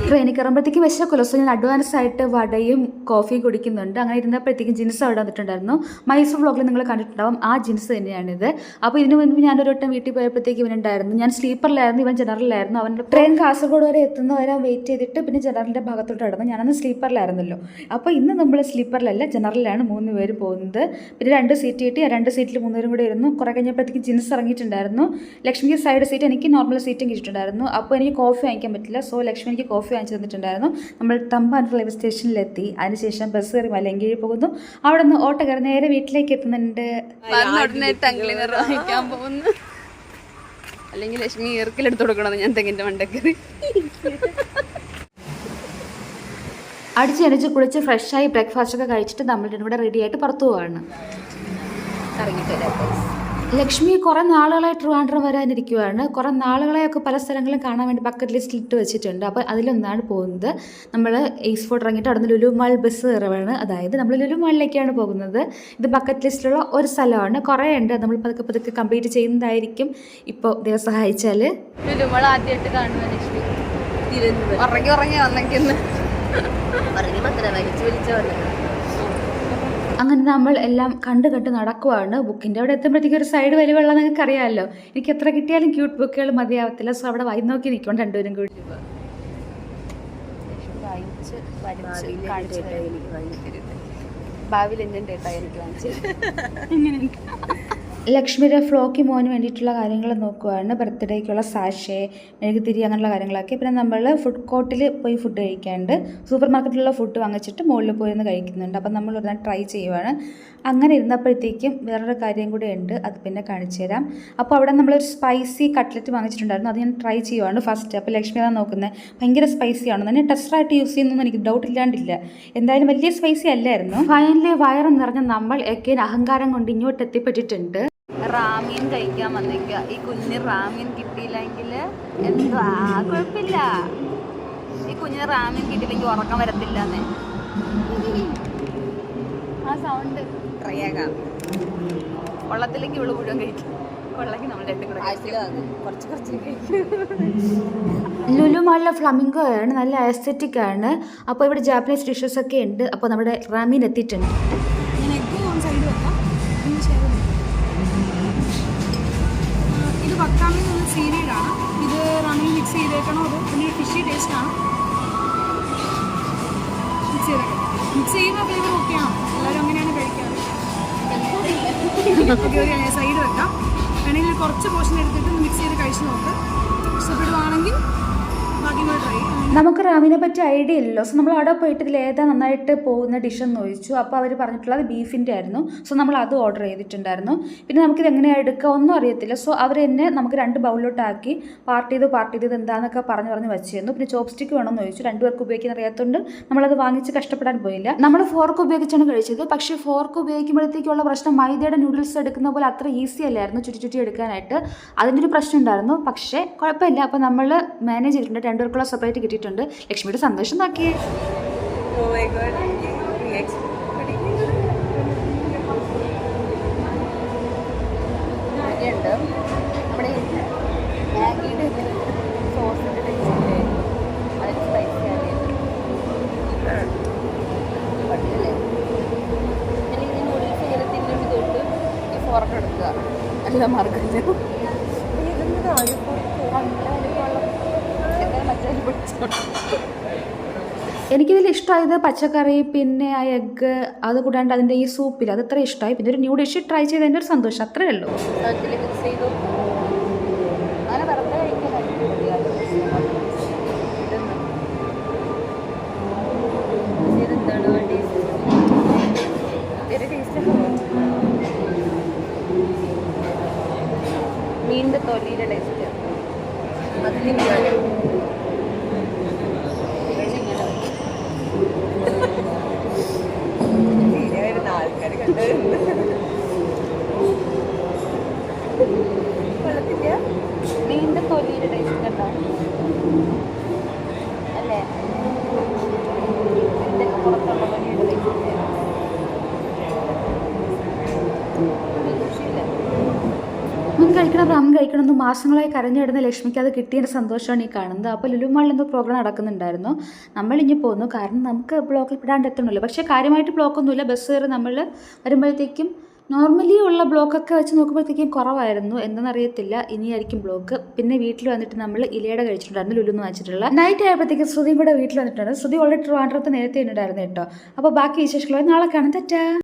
ട്രെയിനിൽ കയറുമ്പോഴത്തേക്ക് വിശക്കുമല്ലോ. സോ ഞാൻ അഡ്വാൻസ് ആയിട്ട് വടയും കോഫിയും കുടിക്കുന്നുണ്ട്. അങ്ങനെ ഇരുന്നപ്പോഴത്തേക്കും ജിൻസ് അവിടെ വന്നിട്ടുണ്ടായിരുന്നു. മൈസൂർ വ്ളോഗിൽ നിങ്ങൾ കണ്ടിട്ടുണ്ടാവും, ആ ജിൻസ് തന്നെയാണിത്. അപ്പോൾ ഇതിനു മുൻപ് ഞാനൊരു വട്ടം വീട്ടിൽ പോയപ്പോഴത്തേക്ക് ഇവനുണ്ടായിരുന്നു. ഞാൻ സ്ലീപ്പറിലായിരുന്നു, ഇവൻ ജനറലിലായിരുന്നു. അവൻ്റെ ട്രെയിൻ കാസർഗോഡ് വരെ എത്തുന്നവരെ വെയിറ്റ് ചെയ്തിട്ട് പിന്നെ ജനറലിൻ്റെ ഭാഗത്തോട്ട് കിടന്നു. ഞാനന്ന് സ്ലീപ്പറിലായിരുന്നല്ലോ. അപ്പോൾ ഇന്ന് നമ്മൾ സ്ലീപ്പറിലല്ല, ജനറലിലാണ് 3 പേര് പോകുന്നത്. പിന്നെ 2 സീറ്റ് കിട്ടി. ആ 2 സീറ്റിൽ 3 പേരും കൂടെ ഇരുന്നു. കുറേ കഴിഞ്ഞപ്പോഴത്തേക്ക് ജിൻസ് ഇറങ്ങിയിട്ടുണ്ടായിരുന്നു. ലക്ഷ്മിക്ക് സൈഡ് സീറ്റ്, എനിക്ക് നോർമൽ സീറ്റും കിട്ടിയിട്ടുണ്ടായിരുന്നു. അപ്പോൾ എനിക്ക് കോഫി വാങ്ങിക്കാൻ പറ്റില്ല. സോ ലക്ഷ്മി എനിക്ക് കോഫി വാങ്ങിച്ചു തന്നിട്ടുണ്ടായിരുന്നു. നമ്മൾ തമ്പാൻ റെയിൽവേ സ്റ്റേഷനിലെത്തി. അതിനുശേഷം ബസ് കയറി മലയൻകീഴ് പോകുന്നു. അവിടെ നിന്ന് ഓട്ടോ കയറി നേരെ വീട്ടിലേക്ക് എത്തുന്നുണ്ട്. അല്ലെങ്കിൽ ലക്ഷ്മി ഈർക്കിലെടുത്ത് കൊടുക്കണം. ഞാൻ തെങ്ങിന്റെ മണ്ടക്കറി അടിച്ചടിച്ച് കുളിച്ച് ഫ്രഷായി ബ്രേക്ക്ഫാസ്റ്റ് ഒക്കെ കഴിച്ചിട്ട് നമ്മൾ രണ്ടും കൂടെ റെഡി ആയിട്ട് പുറത്തു പോവാണ്. ലക്ഷ്മി കുറേ നാളുകളായി ട്രിവാൻഡ്രം വരാനിരിക്കുവാണ്. കുറേ നാളുകളെയൊക്കെ പല സ്ഥലങ്ങളും കാണാൻ വേണ്ടി ബക്കറ്റ് ലിസ്റ്റിൽ ഇട്ട് വെച്ചിട്ടുണ്ട്. അപ്പോൾ അതിലൊന്നാണ് പോകുന്നത്. നമ്മൾ എയ്സ് ഫോർട്ട് ഇറങ്ങിയിട്ട് അവിടെ നിന്ന് ലുലു മാൾ ബസ് കയറുകയാണ്. അതായത് നമ്മൾ ലുലു മാളിലേക്കാണ് പോകുന്നത്. ഇത് ബക്കറ്റ് ലിസ്റ്റിലുള്ള ഒരു സ്ഥലമാണ്. കുറേ ഉണ്ട്, നമ്മൾ പതുക്കെ പതുക്കെ കംപ്ലീറ്റ് ചെയ്യുന്നതായിരിക്കും. ഇപ്പോൾ ദൈവം സഹായിച്ചാൽ. ലുലു മാൾ ആദ്യമായിട്ട് കാണുന്ന ലക്ഷ്മി ഉറങ്ങി വന്നേക്കുന്നു. അങ്ങനെ നമ്മൾ എല്ലാം കണ്ട് നടക്കുവാണ്. ബുക്കിൻ്റെ അവിടെ എത്തുമ്പോഴത്തേക്ക് ഒരു സൈഡ് വലിവുള്ള നിങ്ങൾക്ക് അറിയാമല്ലോ. എനിക്ക് എത്ര കിട്ടിയാലും ക്യൂട്ട് ബുക്കുകൾ മതിയാവത്തില്ല. സോ അവിടെ വായി നോക്കി നിൽക്കണം രണ്ടുപേരും കൂടി. ഭാവിയിൽ എന്തിൻ്റെ എനിക്ക് വാങ്ങിച്ചു. ലക്ഷ്മിയുടെ ഫ്ലോക്കി മോന് വേണ്ടിയിട്ടുള്ള കാര്യങ്ങൾ നോക്കുവാണ്. ബർത്ത്ഡേക്കുള്ള സാഷേ, മെഴുകുതിരി, അങ്ങനെയുള്ള കാര്യങ്ങളൊക്കെ. പിന്നെ നമ്മൾ ഫുഡ് കോർട്ടിൽ പോയി ഫുഡ് കഴിക്കാണ്ട് സൂപ്പർ മാർക്കറ്റിലുള്ള ഫുഡ് വാങ്ങിച്ചിട്ട് മുകളിൽ പോയിരുന്ന് കഴിക്കുന്നുണ്ട്. അപ്പം നമ്മൾ ഒരു ട്രൈ ചെയ്യുവാണ്. അങ്ങനെ ഇരുന്നപ്പോഴത്തേക്കും വേറൊരു കാര്യം കൂടെ ഉണ്ട്, അത് പിന്നെ കാണിച്ചു തരാം. അപ്പോൾ അവിടെ നമ്മളൊരു സ്പൈസി കട്ട്ലറ്റ് വാങ്ങിച്ചിട്ടുണ്ടായിരുന്നു. അത് ഞാൻ ട്രൈ ചെയ്യുവാണ് ഫസ്റ്റ്. അപ്പോൾ ലക്ഷ്മി അതാണ് നോക്കുന്നത്, ഭയങ്കര സ്പൈസി ആണെന്ന്. തന്നെ ടെസ്റ്ററായിട്ട് യൂസ് ചെയ്യുന്നൊന്നും എനിക്ക് ഡൗട്ട് ഇല്ലാണ്ടില്ല. എന്തായാലും വലിയ സ്പൈസി അല്ലായിരുന്നു. ഫൈനലി വയറ് നിറഞ്ഞ നമ്മൾ എക്കേൻ അഹങ്കാരം കൊണ്ട് ഇങ്ങോട്ട് എത്തിപ്പെട്ടിട്ടുണ്ട്. റാമീൻ കഴിക്കാൻ വന്നേക്കുക. ഈ കുഞ്ഞിന് റാമീൻ കിട്ടിയില്ലെങ്കിൽ എന്തോ കുഴപ്പമില്ല. ഈ കുഞ്ഞിന് റാമീൻ കിട്ടിയില്ലെങ്കിൽ ഉറക്കം വരത്തില്ലെന്നേ. ആ സൗണ്ട് ട്രൈ ആകാം. വെള്ളത്തിലേക്ക് ഇവള് മുഴുവൻ കഴിക്കും. വെള്ളത്തിൽ നമ്മൾ രണ്ടും കൂടെ കുറച്ച് കഴിക്കും. ലുലു മാളിലെ ഫ്ലമിംഗോ ആണ്, നല്ല എസ്തെറ്റിക് ആണ്. അപ്പോൾ ഇവിടെ ജാപ്പനീസ് ഡിഷസ് ഒക്കെ ഉണ്ട്. അപ്പോൾ നമ്മുടെ റാമീൻ എത്തിയിട്ടുണ്ട്. ഇത് വക്കാമി എന്നുള്ള സീരീഡാണ്. ഇത് റാമീൻ മിക്സ് ചെയ്തേക്കണം. അത് പിന്നെ ഫിഷി ടേസ്റ്റാണ്. മിക്സ് ചെയ്യുന്ന ഫ്ലേവർ ഓക്കെയാണോ? എല്ലാവരും അങ്ങനെയാണ് കഴിക്കാറ്. സൈഡ് വെക്കാം. വേണമെങ്കിൽ കുറച്ച് പോർഷൻ എടുത്തിട്ട് മിക്സ് ചെയ്ത് കഴിച്ച് നോക്ക്. ഇഷ്ടപ്പെടുവാണെങ്കിൽ ബാക്കി കൂടെ ട്രൈ ചെയ്യാം. നമുക്ക് റാമിനെ പറ്റി ഐഡിയ ഇല്ലല്ലോ. സോ നമ്മൾ അവിടെ പോയിട്ട് ഇതിൽ ഏതാ നന്നായിട്ട് പോകുന്ന ഡിഷെന്ന് ചോദിച്ചു. അപ്പോൾ അവർ പറഞ്ഞിട്ടുള്ളത് ബീഫിൻ്റെ ആയിരുന്നു. സോ നമ്മൾ അത് ഓർഡർ ചെയ്തിട്ടുണ്ടായിരുന്നു. പിന്നെ നമുക്കിത് എങ്ങനെയാണ് എടുക്കുക ഒന്നും അറിയത്തില്ല. സോ അവർ തന്നെ നമുക്ക് 2 ബൗളിലോട്ടാക്കി പാർട്ട് ചെയ്ത് എന്താണെന്നൊക്കെ പറഞ്ഞ് വെച്ചിരുന്നു. പിന്നെ ചോപ്പ് സ്റ്റിക്ക് വേണമെന്ന് ചോദിച്ചു. 2 പേർക്ക് ഉപയോഗിക്കാൻ അറിയാത്തതുകൊണ്ട് നമ്മളത് വാങ്ങിച്ച് കഷ്ടപ്പെടാൻ പോയില്ല. നമ്മൾ ഫോർക്ക് ഉപയോഗിച്ചാണ് കഴിച്ചത്. പക്ഷേ ഫോർക്ക് ഉപയോഗിക്കുമ്പോഴത്തേക്കുള്ള പ്രശ്നം മൈദയുടെ നൂഡിൽസ് എടുക്കുന്ന പോലെ അത്ര ഈസി അല്ലായിരുന്നു ചുറ്റി എടുക്കാനായിട്ട്. അതിൻ്റെ ഒരു പ്രശ്നം ഉണ്ടായിരുന്നു. പക്ഷേ കുഴപ്പമില്ല. അപ്പോൾ നമ്മൾ മാനേജ് ചെയ്തിട്ടുണ്ട്. 2 പേർക്കുള്ള സെപ്പറേറ്റ് കിട്ടിയിട്ടുണ്ട്. ലക്ഷ്മിയുടെ സന്തോഷം നോക്കിയേ. നമ്മുടെ മാഗിയുടെ സോസിൻ്റെ ടേസ്റ്റ് അതിന് സ്പൈസി ആയിരുന്നു. പട്ടില്ലേ അല്ലെങ്കിൽ നൂഡിൽസ് ഇങ്ങനെ തിന്നിട്ട് തൊട്ട് ഈ ഫോർക്ക് എടുക്കുക. അല്ല മറക്കരുത്. എനിക്കിതിൽ ഇഷ്ടമായത് പച്ചക്കറി, പിന്നെ ആ എഗ്ഗ്, അത് കൂടാണ്ട് അതിൻ്റെ ഈ സൂപ്പിൽ അത് ഇത്ര ഇഷ്ടമായി. പിന്നെ ഒരു ന്യൂ ഡിഷ് ട്രൈ ചെയ്തതിൻ്റെ ഒരു സന്തോഷം, അത്രേ ഉള്ളൂ. മിക്സ് ചെയ്തു അങ്ങനെ വെറുതെ മീനിൻ്റെ തൊലിയുടെ ടേസ്റ്റ് അതിന് ആൾക്കാർ കൊള്ളത്തില്ല. മീനിൻ്റെ തൊലിയുടെ ടേസ്റ്റ് കണ്ടോ അല്ലേ? ഇതിൻ്റെ പുറത്തുള്ള തൊലിയുടെ ടേസ്റ്റ് റാം കഴിക്കണമെന്ന് മാസങ്ങളായി കരഞ്ഞിടുന്ന ലക്ഷ്മിക്ക് അത് കിട്ടിയതിൻ്റെ സന്തോഷമാണ് ഈ കാണുന്നത്. അപ്പോൾ ലുലു മാളിൽ എന്തോ പ്രോഗ്രാം നടക്കുന്നുണ്ടായിരുന്നു. നമ്മളിഞ്ഞ് പോന്നു, കാരണം നമുക്ക് ബ്ലോക്കിൽ പെടാണ്ട് എത്തണമല്ലോ. പക്ഷേ കാര്യമായിട്ട് ബ്ലോക്കൊന്നുമില്ല. ബസ് കയറി നമ്മൾ വരുമ്പോഴത്തേക്കും നോർമലി ഉള്ള ബ്ലോക്കൊക്കെ വെച്ച് നോക്കുമ്പോഴത്തേക്കും കുറവായിരുന്നു. എന്തെന്നറിയത്തില്ല, ഇനിയായിരിക്കും ബ്ലോക്ക്. പിന്നെ വീട്ടിൽ വന്നിട്ട് നമ്മൾ ഇലയുടെ കഴിച്ചിട്ടുണ്ടായിരുന്നു, ലുലുന്ന് വാങ്ങിച്ചിട്ടുള്ള. നൈറ്റ് ആയപ്പോഴത്തേക്കും ശ്രുതിയും കൂടെ വീട്ടിൽ വന്നിട്ടുണ്ട്. ശ്രുതി ഓൾറെഡി ട്രിവാൻഡ്രത്ത് നേരത്തെ ഉണ്ടായിരുന്നു കേട്ടോ. അപ്പോൾ ബാക്കി വിശേഷങ്ങളായി നാളെ കാണാം. തെറ്റാ.